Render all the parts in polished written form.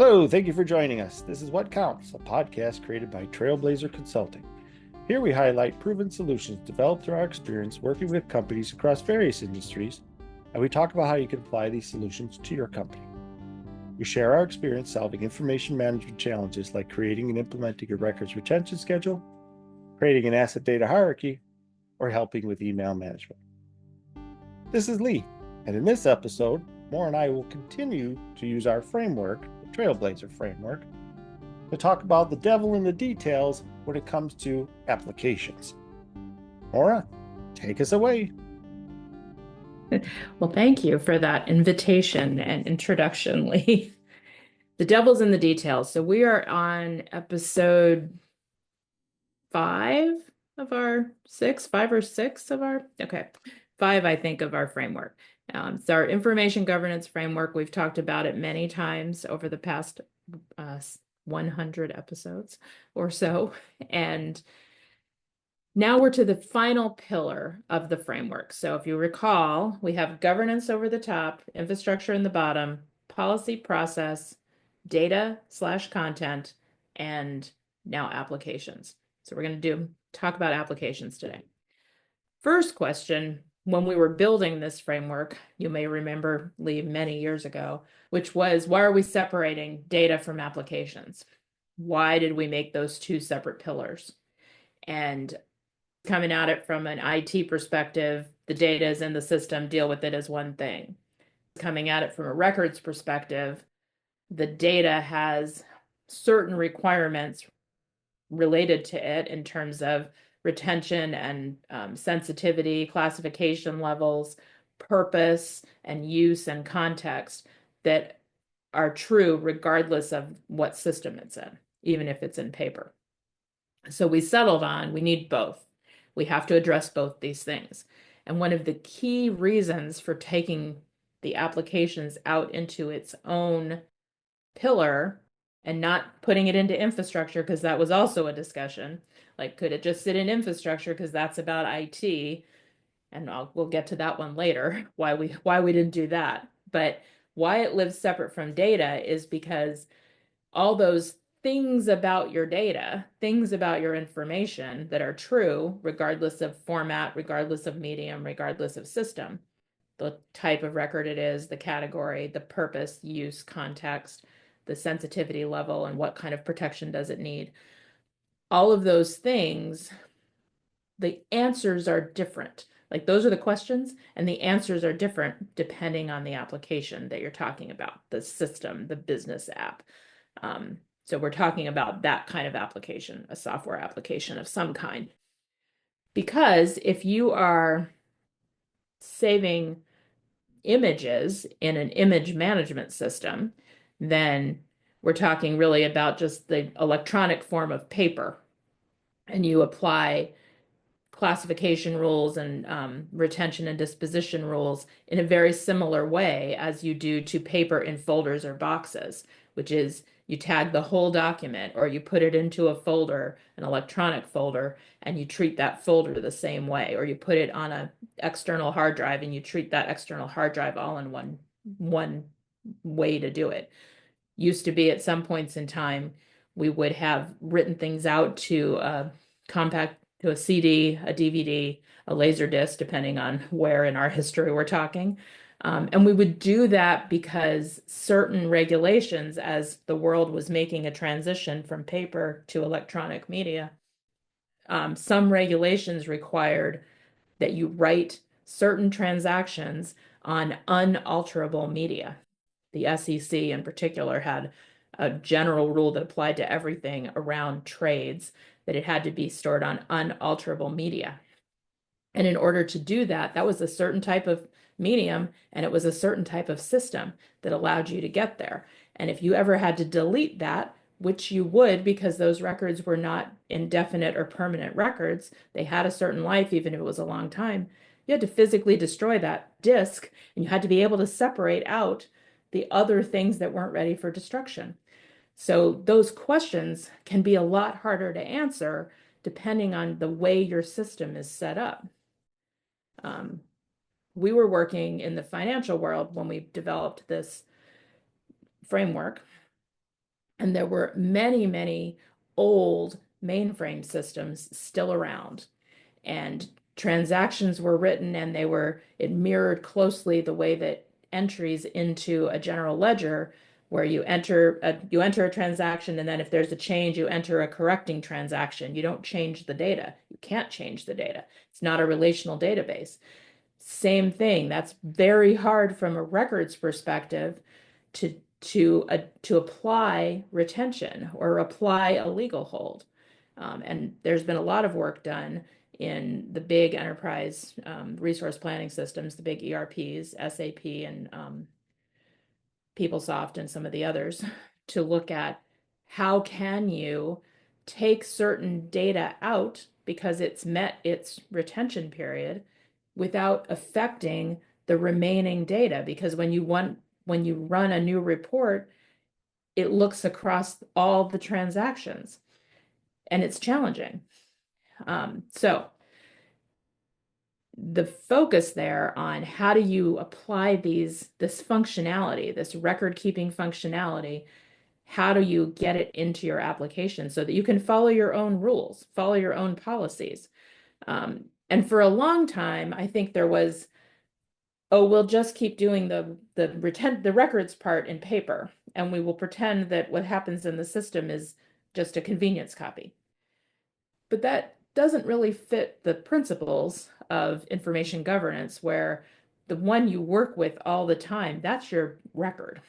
Hello, thank you for joining us. This is What Counts, a podcast created by TrailBlazer Consulting. Here we highlight proven solutions developed through our experience working with companies across various industries, and we talk about how you can apply these solutions to your company. We share our experience solving information management challenges like creating and implementing a records retention schedule, creating an asset data hierarchy, or helping with email management. This is Lee, and in this episode, Maura and I will continue to use our framework, the TrailBlazer framework, to talk about the devil in the details when it comes to applications. Maura, take us away. Well, thank you for that invitation and introduction, Lee. The devil's in the details. So we are on episode five of our six, five or six of our, okay, five, I think, of our framework. It's our information governance framework. We've talked about it many times over the past 100 episodes or so. And now we're to the final pillar of the framework. So if you recall, we have governance over the top, infrastructure in the bottom, policy process, data/content, and now applications. So we're going to talk about applications today. First question, when we were building this framework, you may remember, Lee, many years ago, which was, why are we separating data from applications? Why did we make those two separate pillars? And coming at it from an IT perspective, the data is in the system, deal with it as one thing. Coming at it from a records perspective, the data has certain requirements related to it in terms of retention and sensitivity, classification levels, purpose and use and context that are true regardless of what system it's in, even if it's in paper. So we settled on we need both. We have to address both these things. And one of the key reasons for taking the applications out into its own pillar and not putting it into infrastructure, because that was also a discussion. Like, could it just sit in infrastructure because that's about IT? And we'll get to that one later, why we didn't do that. But why it lives separate from data is because all those things about your data, things about your information that are true, regardless of format, regardless of medium, regardless of system, the type of record it is, the category, the purpose, use, context, the sensitivity level, and what kind of protection does it need. All of those things, the answers are different. Like, those are the questions, and the answers are different depending on the application that you're talking about, the system, the business app. So we're talking about that kind of application, a software application of some kind. Because if you are saving images in an image management system, then we're talking really about just the electronic form of paper. And you apply classification rules and retention and disposition rules in a very similar way as you do to paper in folders or boxes, which is you tag the whole document or you put it into a folder, an electronic folder, and you treat that folder the same way, or you put it on an external hard drive and you treat that external hard drive all in one way to do it. Used to be at some points in time, we would have written things out to a compact, to a CD, a DVD, a laser disc, depending on where in our history we're talking. And we would do that because certain regulations, as the world was making a transition from paper to electronic media, some regulations required that you write certain transactions on unalterable media. The SEC in particular had a general rule that applied to everything around trades, that it had to be stored on unalterable media. And in order to do that, that was a certain type of medium and it was a certain type of system that allowed you to get there. And if you ever had to delete that, which you would because those records were not indefinite or permanent records, they had a certain life, even if it was a long time, you had to physically destroy that disk and you had to be able to separate out the other things that weren't ready for destruction. So those questions can be a lot harder to answer depending on the way your system is set up. We were working in the financial world when we developed this framework, And there were many, many old mainframe systems still around. And transactions were written and it mirrored closely the way that entries into a general ledger where you enter a transaction, and then if there's a change, you enter a correcting transaction. You don't change the data. You can't change the data. It's not a relational database. Same thing. That's very hard from a records perspective to apply retention or apply a legal hold. And there's been a lot of work done in the big enterprise resource planning systems, the big ERPs, SAP and PeopleSoft and some of the others, to look at how can you take certain data out because it's met its retention period without affecting the remaining data. Because when you run a new report, it looks across all the transactions and it's challenging. So the focus there on how do you apply this functionality, this record keeping functionality, how do you get it into your application so that you can follow your own rules, follow your own policies? And for a long time, I think there was, oh, we'll just keep doing the records part in paper, and we will pretend that what happens in the system is just a convenience copy. But that doesn't really fit the principles of information governance, where the one you work with all the time, that's your record.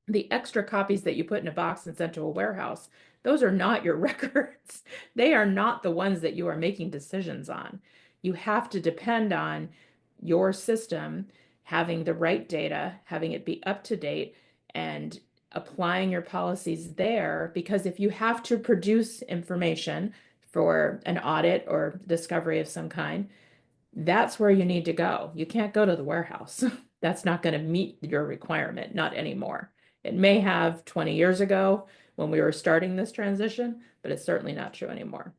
The extra copies that you put in a box and sent to a warehouse, those are not your records. They are not the ones that you are making decisions on. You have to depend on your system having the right data, having it be up to date, and applying your policies there. Because if you have to produce information for an audit or discovery of some kind, that's where you need to go. You can't go to the warehouse. That's not going to meet your requirement, not anymore. It may have 20 years ago when we were starting this transition, but it's certainly not true anymore.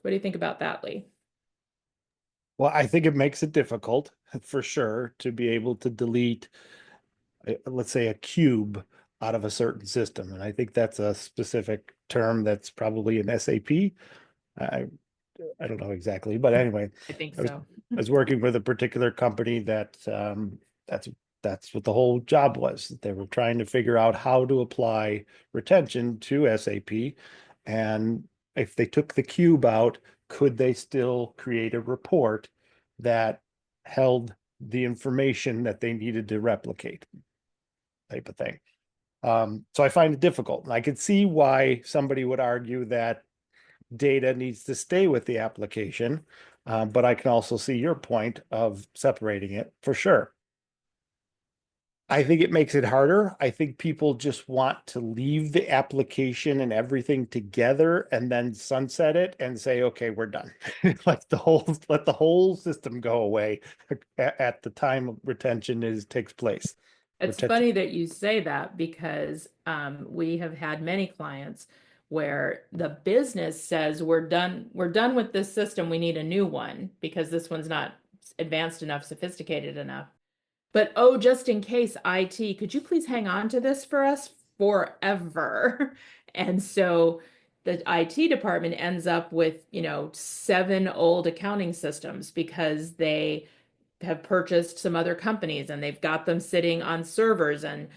What do you think about that, Lee? Well, I think it makes it difficult for sure to be able to delete, let's say, a cube out of a certain system. And I think that's a specific term that's probably in SAP. I I don't know exactly, but anyway, I think I was so. I was working with a particular company that that's that's what the whole job was. They were trying to figure out how to apply retention to SAP, and if they took the cube out, could they still create a report that held the information that they needed to replicate, type of thing. So I find it difficult, and I could see why somebody would argue that data needs to stay with the application. But I can also see your point of separating it for sure. I think it makes it harder. I think people just want to leave the application and everything together and then sunset it and say, okay, we're done. Let the whole system go away at the time retention takes place. It's Retention. funny that you say that because we have had many clients where the business says we're done with this system, we need a new one because this one's not advanced enough, sophisticated enough. But oh, just in case, IT, could you please hang on to this for us forever? And so the IT department ends up with, 7 old accounting systems because they have purchased some other companies and they've got them sitting on servers, and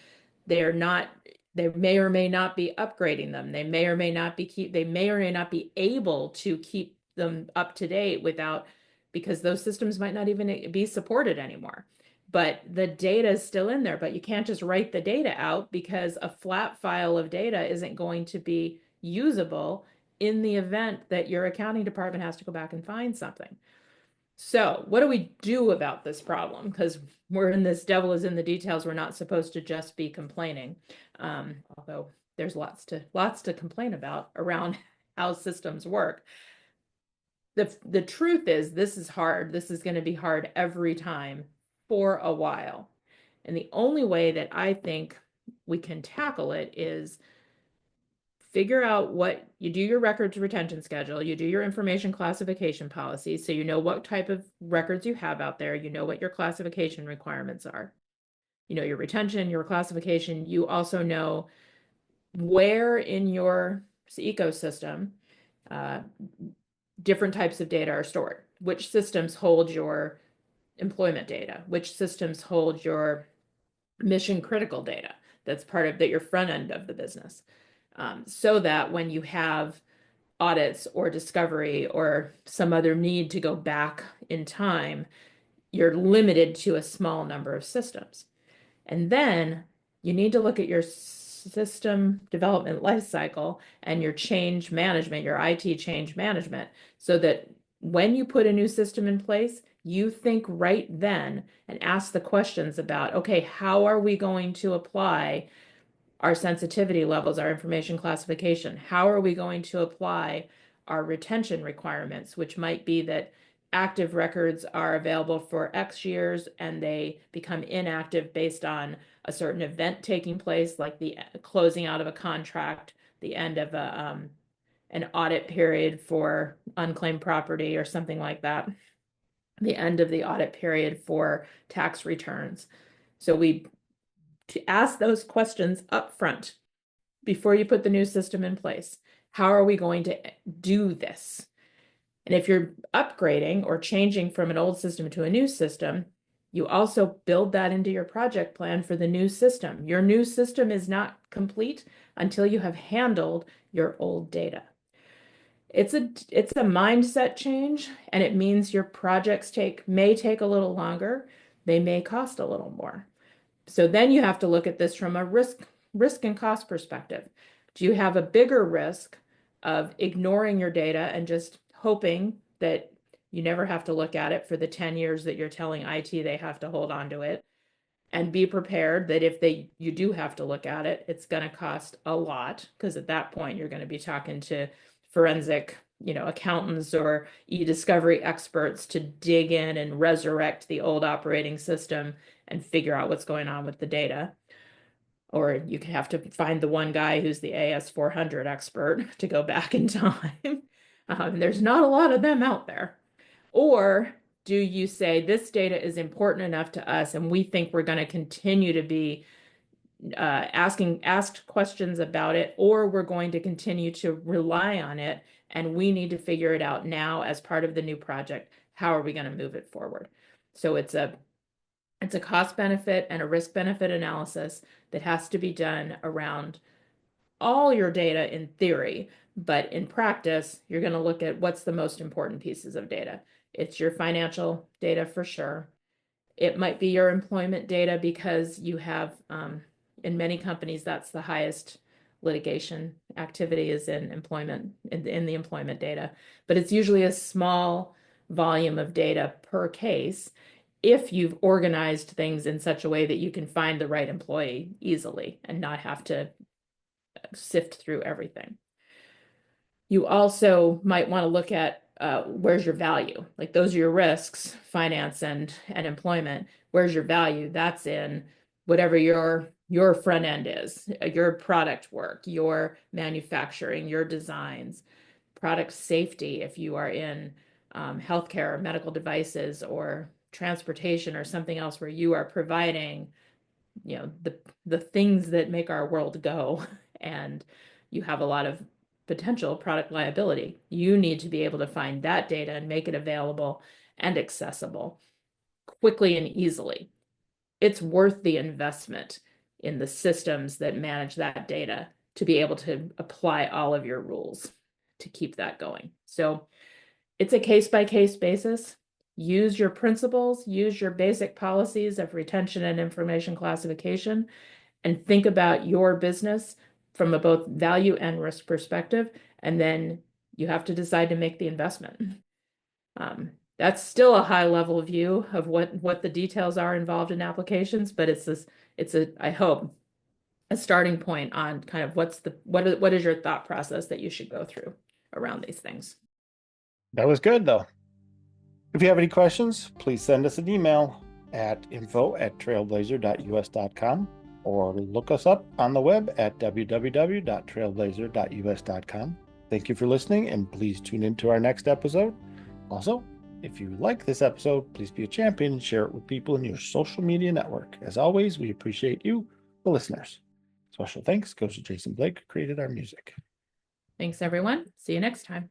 they're not they may or may not be upgrading them. They may or may not be able to keep them up to date without, because those systems might not even be supported anymore. But the data is still in there, but you can't just write the data out because a flat file of data isn't going to be usable in the event that your accounting department has to go back and find something. So, what do we do about this problem? Because we're in this devil is in the details. We're not supposed to just be complaining. Although there's lots to complain about around how systems work. The truth is this is hard. This is going to be hard every time for a while. And the only way that I think we can tackle it is figure out what you do, your records retention schedule, you do your information classification policy, so you know what type of records you have out there, you know what your classification requirements are. You know your retention, your classification, you also know where in your ecosystem uh, different types of data are stored. Which systems hold your employment data? Which systems hold your mission critical data that's part of that your front end of the business? So that when you have audits or discovery or some other need to go back in time, you're limited to a small number of systems. And then you need to look at your system development lifecycle and your change management, your IT change management, so that when you put a new system in place, you think right then and ask the questions about, okay, how are we going to apply our sensitivity levels, our information classification? How are we going to apply our retention requirements, which might be that active records are available for X years and they become inactive based on a certain event taking place, like the closing out of a contract, the end of an audit period for unclaimed property or something like that, the end of the audit period for tax returns. So we to ask those questions up front before you put the new system in place. How are we going to do this? And if you're upgrading or changing from an old system to a new system, you also build that into your project plan for the new system. Your new system is not complete until you have handled your old data. It's a mindset change, and it means your projects may take a little longer. They may cost a little more. So then you have to look at this from a risk and cost perspective. Do you have a bigger risk of ignoring your data and just hoping that you never have to look at it for the 10 years that you're telling IT they have to hold on to it? And be prepared that if you do have to look at it, it's going to cost a lot, because at that point you're going to be talking to forensic, accountants or e-discovery experts to dig in and resurrect the old operating system and figure out what's going on with the data. Or you could have to find the one guy who's the AS400 expert to go back in time. There's not a lot of them out there. Or do you say this data is important enough to us and we think we're going to continue to be asked questions about it, or we're going to continue to rely on it and we need to figure it out now as part of the new project? How are we going to move it forward? So it's a cost benefit and a risk benefit analysis that has to be done around all your data in theory, but in practice, you're going to look at what's the most important pieces of data. It's your financial data for sure. It might be your employment data, because you have, in many companies, that's the highest litigation activity is in employment, in the employment data. But it's usually a small volume of data per case if you've organized things in such a way that you can find the right employee easily and not have to sift through everything. You also might want to look at where's your value? Like, those are your risks, finance and employment. Where's your value? That's in whatever your front end is, your product work, your manufacturing, your designs, product safety, if you are in healthcare or medical devices or transportation or something else where you are providing, the things that make our world go, and you have a lot of potential product liability. You need to be able to find that data and make it available and accessible quickly and easily. It's worth the investment in the systems that manage that data to be able to apply all of your rules to keep that going. So it's a case-by-case basis. Use your principles, use your basic policies of retention and information classification, and think about your business from a both value and risk perspective. And then you have to decide to make the investment. That's still a high level view of what the details are involved in applications, but I hope, a starting point on kind of what is your thought process that you should go through around these things. That was good, though. If you have any questions, please send us an email at info@trailblazer.us.com or look us up on the web at www.trailblazer.us.com. Thank you for listening, and please tune into our next episode. Also, if you like this episode, please be a champion and share it with people in your social media network. As always, we appreciate you, the listeners. Special thanks goes to Jason Blake, who created our music. Thanks, everyone. See you next time.